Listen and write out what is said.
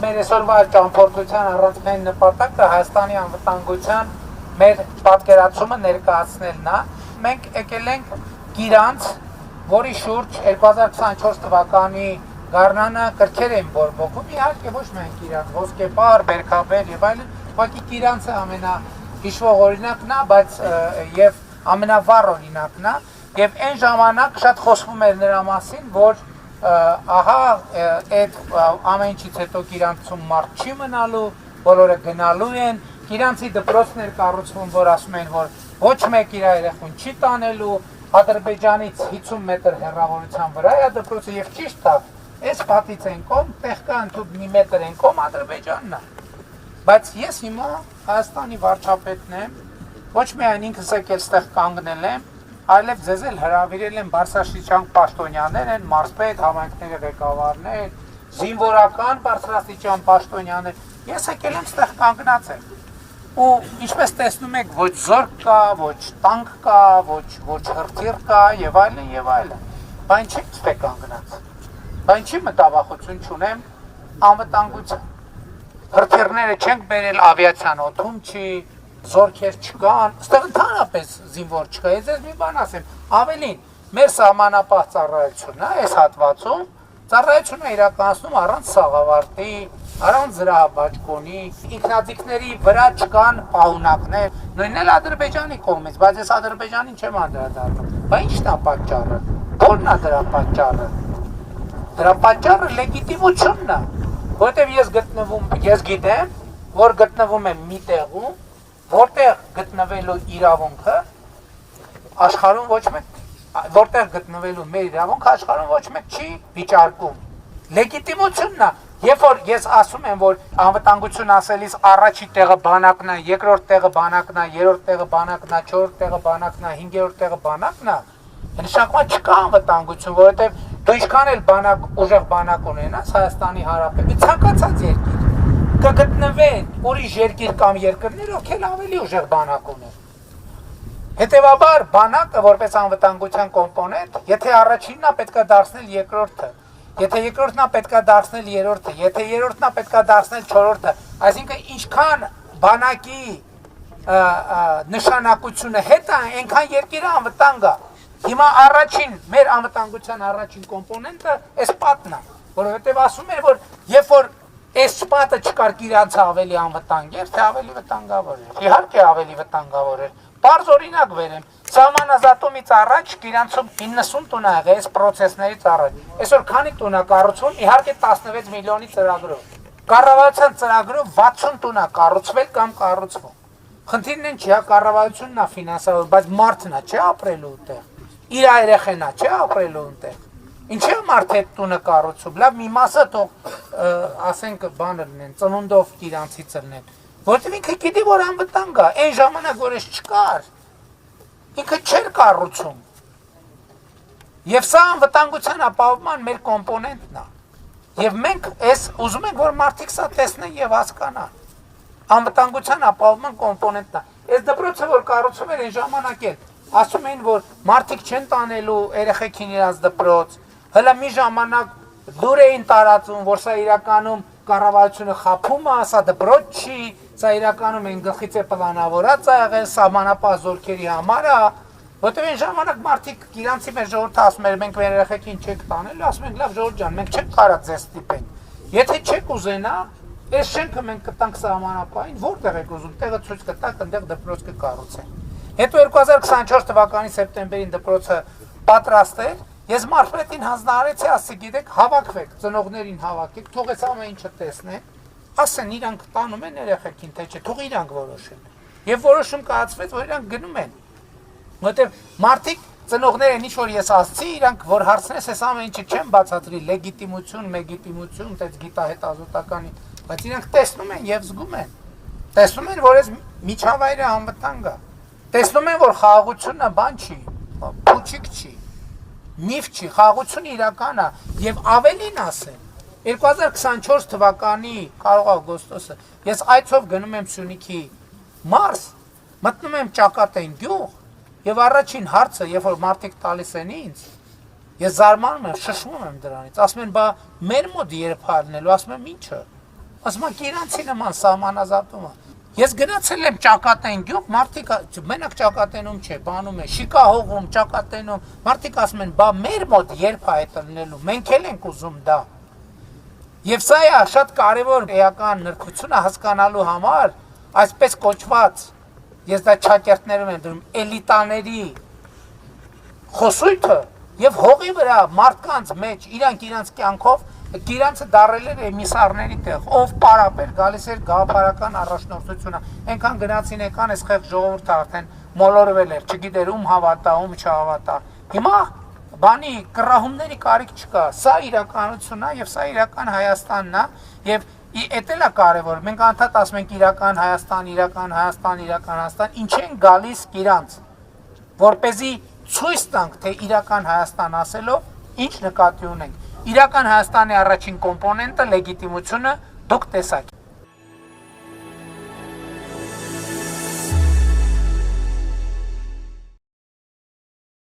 Մեր այսօրվա ճամփորդության առանցքային նպատակը Հայաստանի անվտանգության մեր պատկերացումը ներկայացնելն է։ Մենք եկել ենք Գիրանց, որի շուրջ 2024 թվականի գարնանը կրքեր են բորբոքում, իհարկե ոչ միայն Գիրանց, Ոսկեպար, Բերքաբեր եւ այլն, ուղղակի Գիրանցը ամենահիշվող օրինակն է, բայց եւ ամենավառ օրինակն է, եւ այն ժամանակ շատ խոսվում էր նրա մասին, որ ահա այդ ամեն ինչից հետո Գիրանցում մարդ չի մնալու, բոլորը գնալու են, Գիրանցի դպրոցներ կառուցվում, որ ասում են, որ ոչ մեկ իր երեխուն չի տանելու, Ադրբեջանից 50 մետր հեռավորության վրա է դպրոցը եւ ճիշտ է, այս պատից են կողմ, տեղ կա ընդհանուր մի մետր են կողմ Ադրբեջանն է։ Բայց ես հիմա Հայաստանի վարչապետն եմ, ոչ միայն ինքս եկել ստեղ կանգնել եմ, այլև ձեզ էլ հրավիրել են բարձրաստիճան պաշտոնյաներ են, մարզպետ, համայնքների ղեկավարներ, զինվորական բարձրաստիճան պաշտոնյաներ, ես եկել եմ ստեղ կանգնացել։ Ու ինչպես տեսնում եք, ոչ զորք կա, ոչ տանկ կա, ոչ հրթիռ կա եւ այլն եւ այլն։ Բայց չի ստեղ կանգնած։ Բայց չի մտավախություն չունեմ անվտանգության։ Հրթիռները չենք բերել ավիացիան օդում չի, զորքեր չկան, ստեղ ընդհանրապես զինվոր չկա, ես ձեզ մի բան ասեմ, ավելին, մեր սահմանապահ ծառայությունն է, այս հատվածում, ծառայությունը իրականացնում առանց սաղավարտի, առանց զրահաբաճկոնի, ինքնաձիգների վրա չկան պահունակներ, նույնն էլ Ադրբեջանի կողմից, բայց ես Ադրբեջանին չեմ անդրադառնում, բայց ի՞նչն է պատճառը, ո՞րն է դրա պատճառը, դրա պատճառը լեգիտիմությունն է, որովհետև ես գիտեմ, որ գտնվում եմ մի տեղում, որտեղ գտնվելու իրավունքը աշխարհում ոչ մեկ, որտեղ գտնվելու մեր իրավունքը աշխարհում ոչ մեկ չի վիճարկում։ Լեգիտիմությունն է, երբ որ ես ասում եմ, որ անվտանգություն ասելիս առաջի տեղը բանակն է, երկրորդ տեղը բանակն է, երրորդ տեղը բանակն է, չորրորդ տեղը բանակն է, հինգերորդ տեղը բանակն է, նշանակում չկա անվտանգություն, որովհետև դու ինչքան էլ ուժեղ բանակ ունենաս Հայաստանի Հանրապետությունում, ցանկացած երկիր կգտնվեն ուրիշ երկիր կամ երկրներ, ովքեր ավելի ուժեղ բանակ ունեն։ Հետևաբար բանակը որպես անվտանգության կոմպոնենտ, եթե առաջինն է պետք է դարձնել երկրորդը, եթե երկրորդն է պետք է դարձնել երրորդը, եթե երրորդն է պետք է դարձնել չորրորդը, այսինքն ինչքան բանակի նշանակությունը հետ է, այնքան երկիրը անվտանգ է։ Հիմա առաջին մեր անվտանգության առաջին կոմպոնենտը այս պատն է, որովհետև ասում են, որ երբ որ այս պատը չկար Գիրանցը ավելի անվտանգ էր, թե ավելի վտանգավոր էր։ Իհարկե ավելի վտանգավոր էր։ Պարզ օրինակ վերեմ, սահմանազատումից առաջ Գիրանցում 90 տուն ա եղել այս պրոցեսներից առաջ։ Այսօր քանի տուն ա կառուցվում, իհարկե 16 միլիոնի ծրագրով։ Կառավարության ծրագրով 60 տուն ա կառուցվել կամ կառուցվում։ Խնդիրն են չի, հա կառավարությունն ա ֆինանսավորել, բայց մարդն ա չէ ապրելու այդտեղ։ Իր երեխան ա չէ ապրելու այդտեղ։ Ինչի՞ մարդ այդ տունը կառուցում, լավ մի մասը թող ասենք բաներն են, ծնունդով Գիրանցի ծնեն, որտեղ ինքը գիտի որ անվտանգ է, այն ժամանակ որ էս չկար, ինքը չէր կառուցում։ Եվ սա անվտանգության ապահովման մեր կոմպոնենտն է։ Եվ մենք այս ուզում ենք որ մարդիկ սա տեսնեն եւ հասկանան։ Անվտանգության ապահովման կոմպոնենտն է։ Այս դպրոցը որ կառուցում էր այն ժամանակ էլ ասում էին որ մարդիկ չեն տանելու երեխեքին իրաց դպրոց, հələ մի ժամանակ լուր էին տարածում, որ սա իրականում կառավարությունը խափում է, սա դպրոց չի, սա իրականում այն գլխից է պլանավորած ա եղել սահմանապահ զորքերի համար է, որտեղ այն ժամանակ մարդիկ Գիրանցի մեր ժողովուրդը ասում էր մենք մեր երեխեքին չենք տանելու, ասում ենք լավ ժողովուրդ ջան, մենք չենք կարա ձեզ ստիպենք։ Եթե չեք ուզենա, այս շենքը մենք կտանք սահմանապահին, որտեղ եք ուզում, տեղը ցույց կտանք, այնտեղ դպրոց կկառուցենք։ Հետո 2024 թվականի սեպտեմբերին դպրոցը պատրաստ էր, ես մարզպետին հանձնարարեցի, ասի գիտեք, հավաքվեք, ծնողներին հավաքեք, թող այս ամեն ինչը տեսնեն, ասեն իրանք տանում են երեխեքին, թե չէ, թող իրանք որոշեն։ Եվ որոշում կայացվեց, որ իրանք գնում են։ Որտեւ մարդիկ ծնողները ինչ որ ես ասացի, իրանք որ հարցնես, այս ամեն ինչը չեն բացատրի, լեգիտիմություն, մեգիտիմություն, տես գիտահետազոտականի, բայց իրանք տեսնում են եւ զգում են։ Տեսնում են, որ այս միջավայրը անվտանգ է։ Տեսնում են, որ խաղաղությունը բան չի, փուչիկ չի, միֆ չի, խաղաղությունը իրական է եւ ավելին ասեմ 2024 թվականի կարող օգոստոսը ես այցով գնում եմ Սյունիքի մարզ, մտնում եմ Ճակատեն գյուղ Եվ առաջին հարցը, երբ որ մարդիկ տալիս են ինձ, ես զարմանում եմ, շշմում եմ դրանից, ասում են, բա մեր մոտ երբ հալնելու, ասում եմ, ինչը։ Ասում են, իրանցի նման սահմանազատումը։ Ես գնացել եմ Ճակատեն գյուղ, մարդիկ մենակ Ճակատենում չէ, բանում է, Շիկահողում, Ճակատենում, մարդիկ ասում են, բա մեր մոտ երբ է այդ լինելու, մենք էլ ենք ուզում դա։ Եվ սա է շատ կարևոր էական նրբությունը հասկանալու համար, այսպես կոչված, ես դա ճակերտներում եմ դրում, էլիտաների խոսույթը եւ հողի վրա մարդկանց մեջ իրանց կյանքով իրանցը դարել էր էմիսարների տեղ, ով պարապեր, գալիս էր գաղափարական առաջնորդությունը, այնքան գնացին եկան, այս խեղ ժողովուրդը արդեն մոլորվել էր, չգիտեր ում հավատա, ում չհավատա։ Հիմա բանի կռահումների կարիք չկա, սա իրականությունն է եւ սա իրական Հայաստանն է եւ էդ էլ է կարևոր։ Մենք անդադ ասում ենք իրական Հայաստան, իրական Հայաստան, իրական Հայաստան, ինչ են գալիս իրանց, որպեսզի ցույց տանք, թե իրական Հայաստան ասելով ինչ նկատի ունենք։ Իրական Հայաստանի առաջին կոմպոնենտը լեգիտիմությունը դուք տեսակ։